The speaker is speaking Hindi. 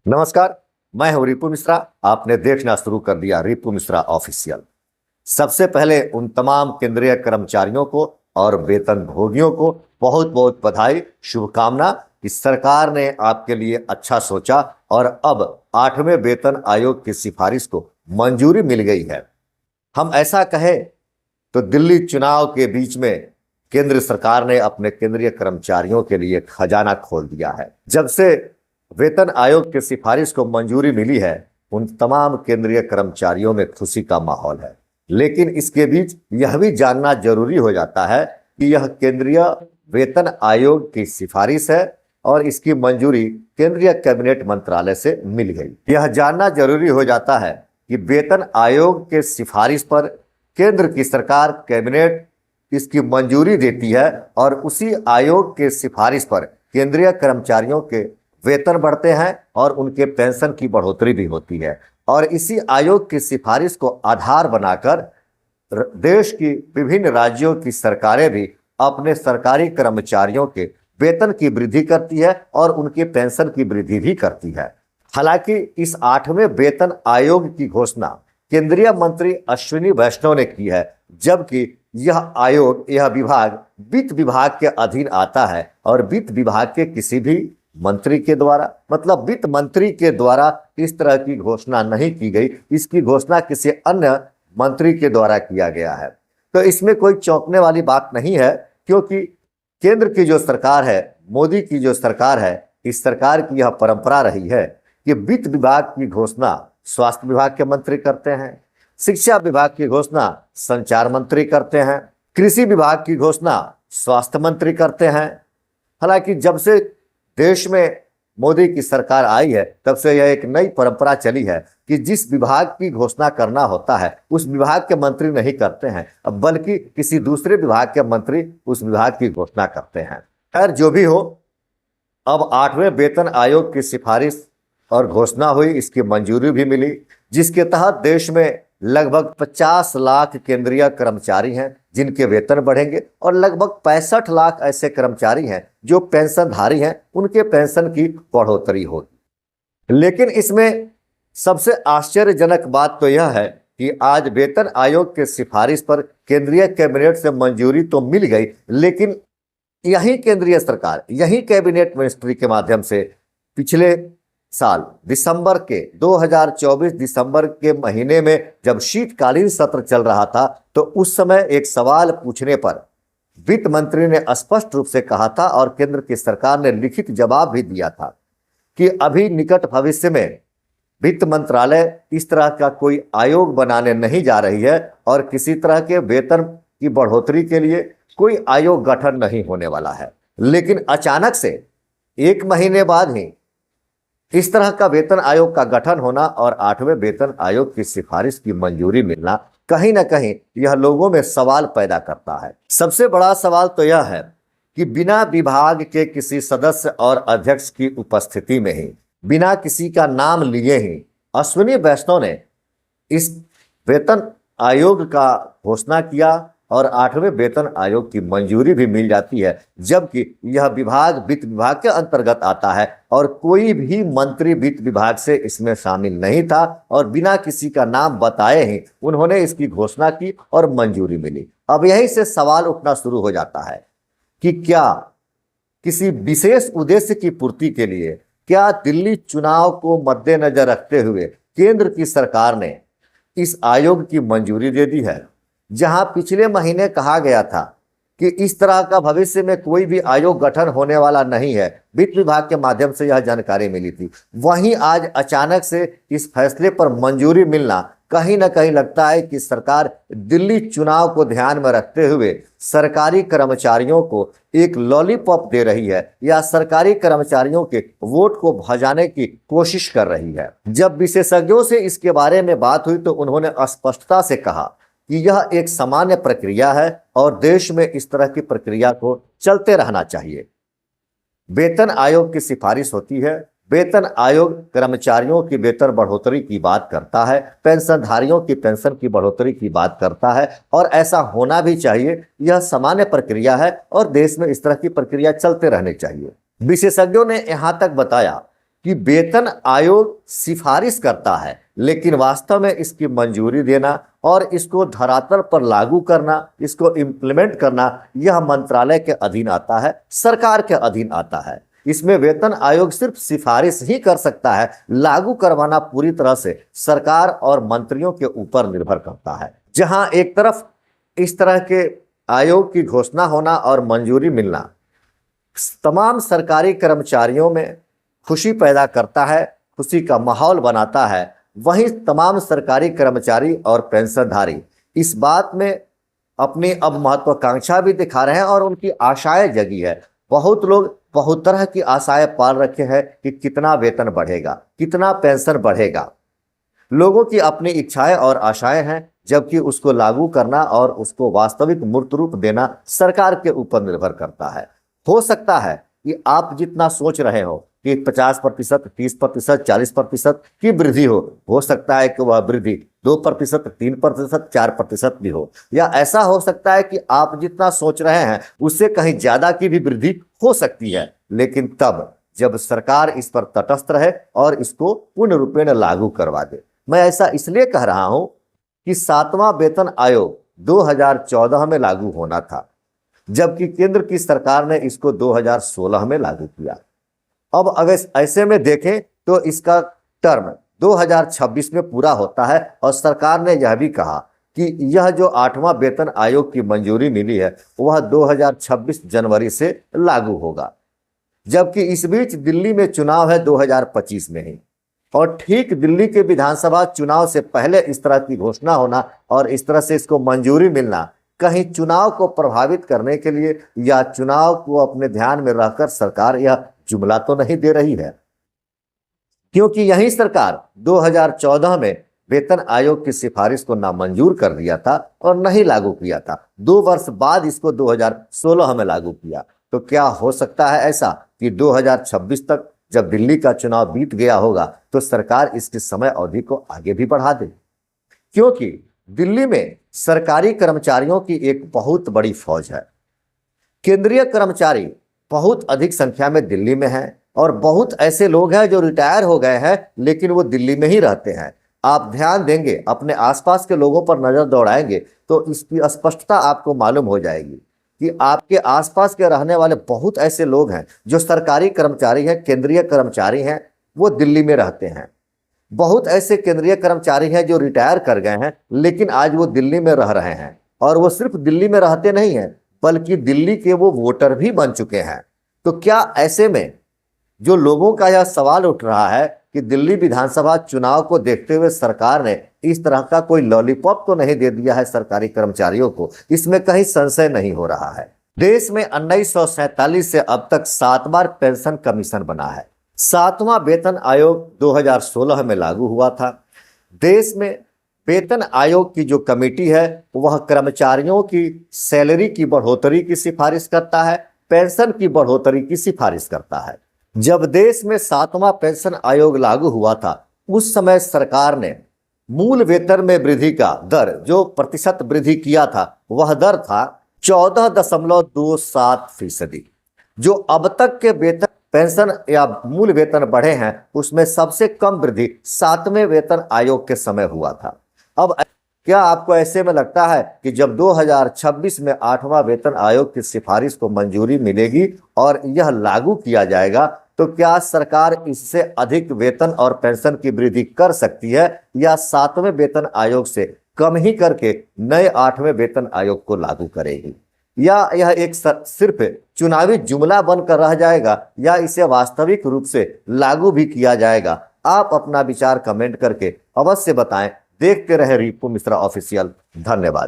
नमस्कार। मैं हूं रिपु मिश्रा। आपने देखना शुरू कर दिया रिपु मिश्रा ऑफिशियल। सबसे पहले उन तमाम केंद्रीय कर्मचारियों को और वेतन भोगियों को बहुत बहुत बधाई, शुभकामना कि सरकार ने आपके लिए अच्छा सोचा और अब 8वें वेतन आयोग की सिफारिश को मंजूरी मिल गई है। हम ऐसा कहें तो दिल्ली चुनाव के बीच में केंद्र सरकार ने अपने केंद्रीय कर्मचारियों के लिए खजाना खोल दिया है। जब से वेतन आयोग की सिफारिश को मंजूरी मिली है, उन तमाम केंद्रीय कर्मचारियों में खुशी का माहौल है। लेकिन इसके बीच यह भी जानना जरूरी हो जाता है कि यह केंद्रीय वेतन आयोग की सिफारिश है और इसकी मंजूरी केंद्रीय कैबिनेट मंत्रालय से मिल गई। यह जानना जरूरी हो जाता है कि वेतन आयोग के सिफारिश पर केंद्र की सरकार कैबिनेट इसकी मंजूरी देती है और उसी आयोग के सिफारिश पर केंद्रीय कर्मचारियों के वेतन बढ़ते हैं और उनके पेंशन की बढ़ोतरी भी होती है। और इसी आयोग की सिफारिश को आधार बनाकर देश की विभिन्न राज्यों की सरकारें भी अपने सरकारी कर्मचारियों के वेतन की वृद्धि करती है और उनके पेंशन की वृद्धि भी करती है। हालांकि इस 8वें वेतन आयोग की घोषणा केंद्रीय मंत्री अश्विनी वैष्णव ने की है, जबकि यह विभाग वित्त विभाग के अधीन आता है और वित्त विभाग के किसी भी मंत्री के द्वारा, मतलब वित्त मंत्री के द्वारा इस तरह की घोषणा नहीं की गई। इसकी घोषणा किसी अन्य मंत्री के द्वारा किया गया है। तो इसमें कोई चौंकने वाली बात नहीं है, क्योंकि केंद्र की जो सरकार है, मोदी की जो सरकार है, इस सरकार की यह परंपरा रही है कि वित्त विभाग की घोषणा स्वास्थ्य विभाग के मंत्री करते हैं, शिक्षा विभाग की घोषणा संचार मंत्री करते हैं, कृषि विभाग की घोषणा स्वास्थ्य मंत्री करते हैं। हालांकि जब से देश में मोदी की सरकार आई है, तब से यह एक नई परंपरा चली है कि जिस विभाग की घोषणा करना होता है उस विभाग के मंत्री नहीं करते हैं, बल्कि किसी दूसरे विभाग के मंत्री उस विभाग की घोषणा करते हैं। खैर, जो भी हो, अब 8वें वेतन आयोग की सिफारिश और घोषणा हुई, इसकी मंजूरी भी मिली, जिसके तहत देश में लगभग 50 लाख केंद्रीय कर्मचारी हैं जिनके वेतन बढ़ेंगे और लगभग 65 लाख ऐसे कर्मचारी हैं जो पेंशनधारी हैं, उनके पेंशन की बढ़ोतरी होगी। लेकिन इसमें सबसे आश्चर्यजनक बात तो यह है कि आज वेतन आयोग के सिफारिश पर केंद्रीय कैबिनेट से मंजूरी तो मिल गई, लेकिन यही केंद्रीय सरकार, यही कैबिनेट मिनिस्ट्री के माध्यम से पिछले साल 2024 दिसंबर के महीने में जब शीतकालीन सत्र चल रहा था, तो उस समय एक सवाल पूछने पर वित्त मंत्री ने स्पष्ट रूप से कहा था और केंद्र की सरकार ने लिखित जवाब भी दिया था कि अभी निकट भविष्य में वित्त मंत्रालय इस तरह का कोई आयोग बनाने नहीं जा रही है और किसी तरह के वेतन की बढ़ोतरी के लिए कोई आयोग गठन नहीं होने वाला है। लेकिन अचानक से 1 महीने बाद ही इस तरह का वेतन आयोग का गठन होना और 8वें वेतन आयोग की सिफारिश की मंजूरी मिलना कहीं ना कहीं यह लोगों में सवाल पैदा करता है। सबसे बड़ा सवाल तो यह है कि बिना विभाग के किसी सदस्य और अध्यक्ष की उपस्थिति में ही, बिना किसी का नाम लिए ही अश्विनी वैष्णव ने इस वेतन आयोग का घोषणा किया और 8वें वेतन आयोग की मंजूरी भी मिल जाती है, जबकि यह विभाग वित्त विभाग के अंतर्गत आता है और कोई भी मंत्री वित्त विभाग से इसमें शामिल नहीं था और बिना किसी का नाम बताए ही उन्होंने इसकी घोषणा की और मंजूरी मिली। अब यहीं से सवाल उठना शुरू हो जाता है कि क्या किसी विशेष उद्देश्य की पूर्ति के लिए, क्या दिल्ली चुनाव को मद्देनजर रखते हुए केंद्र की सरकार ने इस आयोग की मंजूरी दे दी है? जहां पिछले महीने कहा गया था कि इस तरह का भविष्य में कोई भी आयोग गठन होने वाला नहीं है, वित्त विभाग के माध्यम से यह जानकारी मिली थी, वहीं आज अचानक से इस फैसले पर मंजूरी मिलना कहीं ना कहीं लगता है कि सरकार दिल्ली चुनाव को ध्यान में रखते हुए सरकारी कर्मचारियों को एक लॉलीपॉप दे रही है या सरकारी कर्मचारियों के वोट को भजाने की कोशिश कर रही है। जब विशेषज्ञों से इसके बारे में बात हुई तो उन्होंने स्पष्टता से कहा कि यह एक सामान्य प्रक्रिया है और देश में इस तरह की प्रक्रिया को चलते रहना चाहिए। वेतन आयोग की सिफारिश होती है, वेतन आयोग कर्मचारियों की वेतन बढ़ोतरी की बात करता है, पेंशनधारियों की पेंशन की बढ़ोतरी की बात करता है और ऐसा होना भी चाहिए। यह सामान्य प्रक्रिया है और देश में इस तरह की प्रक्रिया चलते रहनी चाहिए। विशेषज्ञों ने यहां तक बताया कि वेतन आयोग सिफारिश करता है, लेकिन वास्तव में इसकी मंजूरी देना और इसको धरातल पर लागू करना, इसको इम्प्लीमेंट करना, यह मंत्रालय के अधीन आता है, सरकार के अधीन आता है। इसमें वेतन आयोग सिर्फ सिफारिश ही कर सकता है, लागू करवाना पूरी तरह से सरकार और मंत्रियों के ऊपर निर्भर करता है। जहां एक तरफ इस तरह के आयोग की घोषणा होना और मंजूरी मिलना तमाम सरकारी कर्मचारियों में खुशी पैदा करता है, खुशी का माहौल बनाता है, वहीं तमाम सरकारी कर्मचारी और पेंशनधारी इस बात में अपनी अब महत्वाकांक्षा भी दिखा रहे हैं और उनकी आशाएं जगी है। बहुत लोग बहुत तरह की आशाएं पाल रखे हैं कि कितना वेतन बढ़ेगा, कितना पेंशन बढ़ेगा। लोगों की अपनी इच्छाएं और आशाएं हैं, जबकि उसको लागू करना और उसको वास्तविक मूर्त रूप देना सरकार के ऊपर निर्भर करता है। हो सकता है कि आप जितना सोच रहे हो कि 50%, 30%, 40% की वृद्धि हो सकता है कि वह वृद्धि 2%, 3%, 4% भी हो, या ऐसा हो सकता है कि आप जितना सोच रहे हैं उससे कहीं ज्यादा की भी वृद्धि हो सकती है, लेकिन तब जब सरकार इस पर तटस्थ रहे और इसको पूर्ण रूपेण लागू करवा दे। मैं ऐसा इसलिए कह रहा हूं कि 7वां वेतन आयोग 2014 में लागू होना था, जबकि केंद्र की सरकार ने इसको 2016 में लागू किया। अब अगर ऐसे में देखें तो इसका टर्म 2026 में पूरा होता है और सरकार ने यह भी कहा कि यह जो 8वां वेतन आयोग की मंजूरी मिली है वह 2026 जनवरी से लागू होगा, जबकि इस बीच दिल्ली में चुनाव है 2025 में ही। और ठीक दिल्ली के विधानसभा चुनाव से पहले इस तरह की घोषणा होना और इस तरह से इसको मंजूरी मिलना कहीं चुनाव को प्रभावित करने के लिए या चुनाव को अपने ध्यान में रखकर सरकार यह जुमला तो नहीं दे रही है, क्योंकि यही सरकार 2014 में वेतन आयोग की सिफारिश को नामंजूर कर दिया था और नहीं लागू किया था। 2 वर्ष बाद इसको 2016 में लागू किया। तो क्या हो सकता है ऐसा कि 2026 तक जब दिल्ली का चुनाव बीत गया होगा तो सरकार इसकी समय अवधि को आगे भी बढ़ा दे, क्योंकि दिल्ली में सरकारी कर्मचारियों की एक बहुत बड़ी फौज है। केंद्रीय कर्मचारी बहुत अधिक संख्या में दिल्ली में हैं और बहुत ऐसे लोग हैं जो रिटायर हो गए हैं लेकिन वो दिल्ली में ही रहते हैं। आप ध्यान देंगे, अपने आसपास के लोगों पर नजर दौड़ाएंगे तो इसकी स्पष्टता आपको मालूम हो जाएगी कि आपके आसपास के रहने वाले बहुत ऐसे लोग हैं जो सरकारी कर्मचारी हैं, केंद्रीय कर्मचारी हैं, वो दिल्ली में रहते हैं। बहुत ऐसे केंद्रीय कर्मचारी हैं जो रिटायर कर गए हैं लेकिन आज वो दिल्ली में रह रहे हैं, और वो सिर्फ दिल्ली में रहते नहीं हैं बल्कि दिल्ली के वो वोटर भी बन चुके हैं। तो क्या ऐसे में जो लोगों का यह सवाल उठ रहा है कि दिल्ली विधानसभा चुनाव को देखते हुए सरकार ने इस तरह का कोई लॉलीपॉप तो नहीं दे दिया है सरकारी कर्मचारियों को, इसमें कहीं संशय नहीं हो रहा है। देश में 1947 से अब तक 7 बार पेंशन कमीशन बना है। 7वां वेतन आयोग 2016 में लागू हुआ था। देश में वेतन आयोग की जो कमेटी है वह कर्मचारियों की सैलरी की बढ़ोतरी की सिफारिश करता है, पेंशन की बढ़ोतरी की सिफारिश करता है। जब देश में 7वां पेंशन आयोग लागू हुआ था उस समय सरकार ने मूल वेतन में वृद्धि का दर, जो प्रतिशत वृद्धि किया था, वह दर था 14.27%। जो अब तक के वेतन, पेंशन या मूल वेतन बढ़े हैं उसमें सबसे कम वृद्धि 7वें वेतन आयोग के समय हुआ था। अब क्या आपको ऐसे में लगता है कि जब 2026 में 8वां वेतन आयोग की सिफारिश को मंजूरी मिलेगी और यह लागू किया जाएगा तो क्या सरकार इससे अधिक वेतन और पेंशन की वृद्धि कर सकती है, या 7वें वेतन आयोग से कम ही करके नए 8वें वेतन आयोग को लागू करेगी, या यह एक सिर्फ चुनावी जुमला बनकर रह जाएगा, या इसे वास्तविक रूप से लागू भी किया जाएगा? आप अपना विचार कमेंट करके अवश्य बताएं। देखते रहे रिपु मिश्रा ऑफिशियल। धन्यवाद।